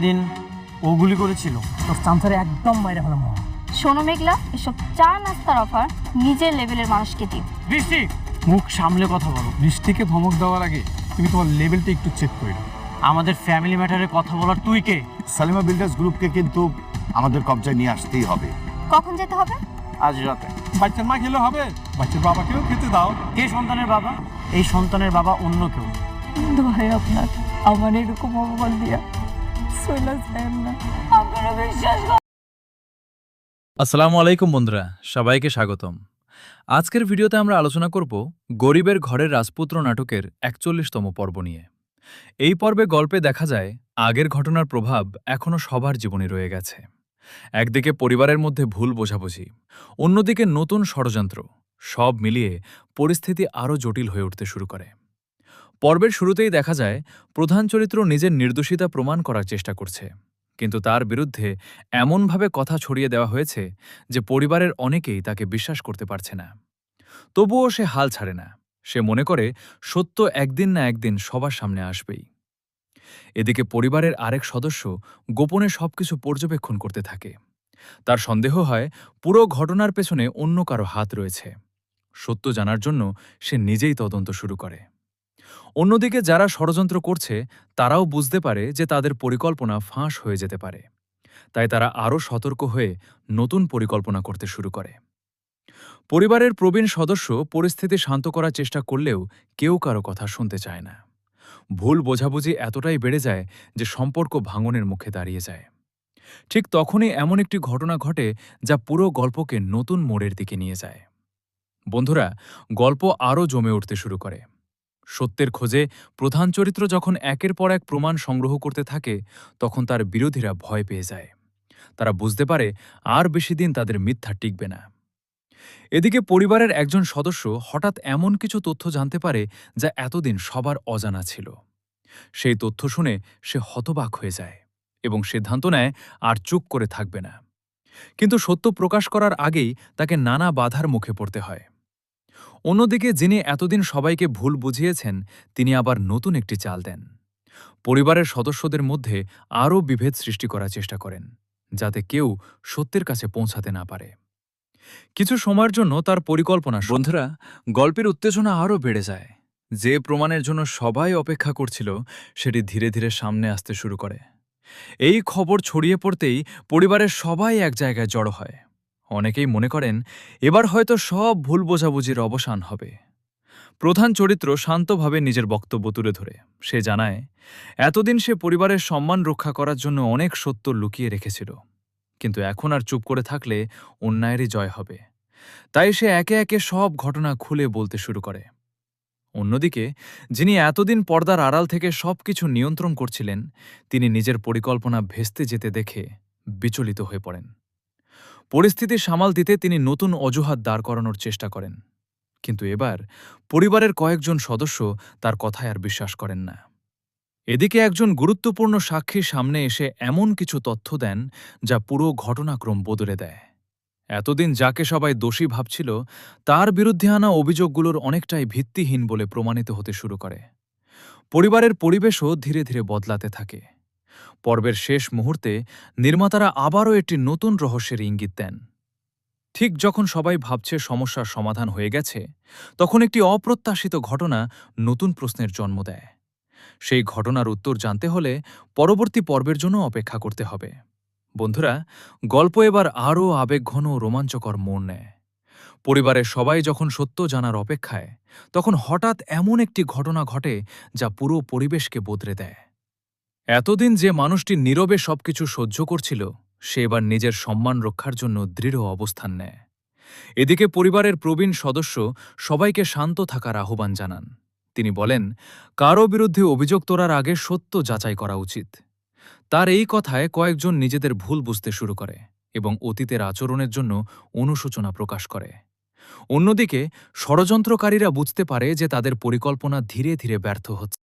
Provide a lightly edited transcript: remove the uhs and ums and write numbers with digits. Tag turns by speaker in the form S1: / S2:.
S1: দিন ও গুলি করেছিল।
S2: তোর চামচারে একদম মাইরে ফেলাম।
S3: শোনো মেঘলা, এসব চা নাস্তার অফার নিজের লেভেলের মানুষকে দিও।
S1: বৃষ্টি, মুখ সামলে কথা বলো।
S4: বৃষ্টিকে ধমক দেওয়ার আগে তুমি তোমার লেভেলটা একটু চেক করে নাও।
S1: আমাদের ফ্যামিলি ম্যাটারে কথা বলার তুই কে?
S5: সালিমা বিল্ডার্স গ্রুপকে কিন্তু আমাদের কবজায় নিয়ে আসতেই হবে।
S3: কখন যেতে হবে?
S1: আজ রাতে।
S4: বাচ্চার মা খেলে হবে, বাচ্চার বাবাকেও খেতে দাও।
S1: কে সন্তানের বাবা? এই সন্তানের বাবা অন্য কেউ।
S2: ভাই আপনার আমার এরকম অপমান দিয়া সইলা যায় না। আপনারা বিশ্বাস
S6: আসসালামু আলাইকুম বন্ধুরা, সবাইকে স্বাগতম। আজকের ভিডিওতে আমরা আলোচনা করব গরিবের ঘরের রাজপুত্র নাটকের ৪১তম পর্ব নিয়ে। এই পর্বে গল্পে দেখা যায় আগের ঘটনার প্রভাব এখনও সবার জীবনে রয়ে গেছে। একদিকে পরিবারের মধ্যে ভুল বোঝাবুঝি, অন্যদিকে নতুন ষড়যন্ত্র, সব মিলিয়ে পরিস্থিতি আরও জটিল হয়ে উঠতে শুরু করে। পর্বের শুরুতেই দেখা যায় প্রধান চরিত্র নিজের নির্দোষিতা প্রমাণ করার চেষ্টা করছে, কিন্তু তার বিরুদ্ধে এমনভাবে কথা ছড়িয়ে দেওয়া হয়েছে যে পরিবারের অনেকেই তাকে বিশ্বাস করতে পারছে না। তবুও সে হাল ছাড়ে না। সে মনে করে সত্য একদিন না একদিন সবার সামনে আসবেই। এদিকে পরিবারের আরেক সদস্য গোপনে সবকিছু পর্যবেক্ষণ করতে থাকে। তার সন্দেহ হয় পুরো ঘটনার পেছনে অন্য কারো হাত রয়েছে। সত্য জানার জন্য সে নিজেই তদন্ত শুরু করে। অন্যদিকে যারা ষড়যন্ত্র করছে তারাও বুঝতে পারে যে তাদের পরিকল্পনা ফাঁস হয়ে যেতে পারে। তাই তারা আরও সতর্ক হয়ে নতুন পরিকল্পনা করতে শুরু করে। পরিবারের প্রবীণ সদস্য পরিস্থিতি শান্ত করার চেষ্টা করলেও কেউ কারো কথা শুনতে চায় না। ভুল বোঝাবুঝি এতটাই বেড়ে যায় যে সম্পর্ক ভাঙনের মুখে দাঁড়িয়ে যায়। ঠিক তখনই এমন একটি ঘটনা ঘটে যা পুরো গল্পকে নতুন মোড়ের দিকে নিয়ে যায়। বন্ধুরা, গল্প আরও জমে উঠতে শুরু করে। সত্যের খোঁজে প্রধান চরিত্র যখন একের পর এক প্রমাণ সংগ্রহ করতে থাকে, তখন তার বিরোধীরা ভয় পেয়ে যায়। তারা বুঝতে পারে আর বেশি দিন তাদের মিথ্যা টিকবে না। এদিকে পরিবারের একজন সদস্য হঠাৎ এমন কিছু তথ্য জানতে পারে যা এতদিন সবার অজানা ছিল। সেই তথ্য শুনে সে হতবাক হয়ে যায় এবং সিদ্ধান্ত নেয় আর চুপ করে থাকবে না। কিন্তু সত্য প্রকাশ করার আগেই তাকে নানা বাধার মুখে পড়তে হয়। অন্যদিকে যিনি এতদিন সবাইকে ভুল বুঝিয়েছেন, তিনি আবার নতুন একটি চাল দেন। পরিবারের সদস্যদের মধ্যে আরও বিভেদ সৃষ্টি করার চেষ্টা করেন, যাতে কেউ সত্যের কাছে পৌঁছাতে না পারে। কিছু সময়ের জন্য তার পরিকল্পনা। বন্ধুরা, গল্পের উত্তেজনা আরও বেড়ে যায়। যে প্রমাণের জন্য সবাই অপেক্ষা করছিল সেটি ধীরে ধীরে সামনে আসতে শুরু করে। এই খবর ছড়িয়ে পড়তেই পরিবারের সবাই এক জায়গায় জড়ো হয়। অনেকেই মনে করেন এবার হয়তো সব ভুল বোঝাবুঝির অবসান হবে। প্রধান চরিত্র শান্তভাবে নিজের বক্তব্য তুলে ধরে। সে জানায় এতদিন সে পরিবারের সম্মান রক্ষা করার জন্য অনেক সত্য লুকিয়ে রেখেছিল, কিন্তু এখন আর চুপ করে থাকলে অন্যায়েরই জয় হবে। তাই সে একে একে সব ঘটনা খুলে বলতে শুরু করে। অন্যদিকে যিনি এতদিন পর্দার আড়াল থেকে সবকিছু নিয়ন্ত্রণ করছিলেন, তিনি নিজের পরিকল্পনা ভেস্তে যেতে দেখে বিচলিত হয়ে পড়েন। পরিস্থিতি সামাল দিতে তিনি নতুন অজুহাত দাঁড় করানোর চেষ্টা করেন, কিন্তু এবার পরিবারের কয়েকজন সদস্য তার কথায় আর বিশ্বাস করেন না। এদিকে একজন গুরুত্বপূর্ণ সাক্ষী সামনে এসে এমন কিছু তথ্য দেন যা পুরো ঘটনাক্রম বদলে দেয়। এতদিন যাকে সবাই দোষী ভাবছিল, তার বিরুদ্ধে আনা অভিযোগগুলোর অনেকটাই ভিত্তিহীন বলে প্রমাণিত হতে শুরু করে। পরিবারের পরিবেশও ধীরে ধীরে বদলাতে থাকে। পর্বের শেষ মুহূর্তে নির্মাতারা আবারও একটি নতুন রহস্যের ইঙ্গিত দেন। ঠিক যখন সবাই ভাবছে সমস্যার সমাধান হয়ে গেছে, তখন একটি অপ্রত্যাশিত ঘটনা নতুন প্রশ্নের জন্ম দেয়। সেই ঘটনার উত্তর জানতে হলে পরবর্তী পর্বের জন্য অপেক্ষা করতে হবে। বন্ধুরা, গল্প এবার আরও আবেগঘন ও রোমাঞ্চকর মোড় নেয়। পরিবারের সবাই যখন সত্য জানার অপেক্ষায়, তখন হঠাৎ এমন একটি ঘটনা ঘটে যা পুরো পরিবেশকে বদলে দেয়। এতদিন যে মানুষটি নীরবে সবকিছু সহ্য করছিল, সে এবার নিজের সম্মান রক্ষার জন্য দৃঢ় অবস্থান নেয়। এদিকে পরিবারের প্রবীণ সদস্য সবাইকে শান্ত থাকার আহ্বান জানান। তিনি বলেন, কারও বিরুদ্ধে অভিযোগ তোলার আগে সত্য যাচাই করা উচিত। তার এই কথায় কয়েকজন নিজেদের ভুল বুঝতে শুরু করে এবং অতীতের আচরণের জন্য অনুশোচনা প্রকাশ করে। অন্যদিকে ষড়যন্ত্রকারীরা বুঝতে পারে যে তাদের পরিকল্পনা ধীরে ধীরে ব্যর্থ হচ্ছে।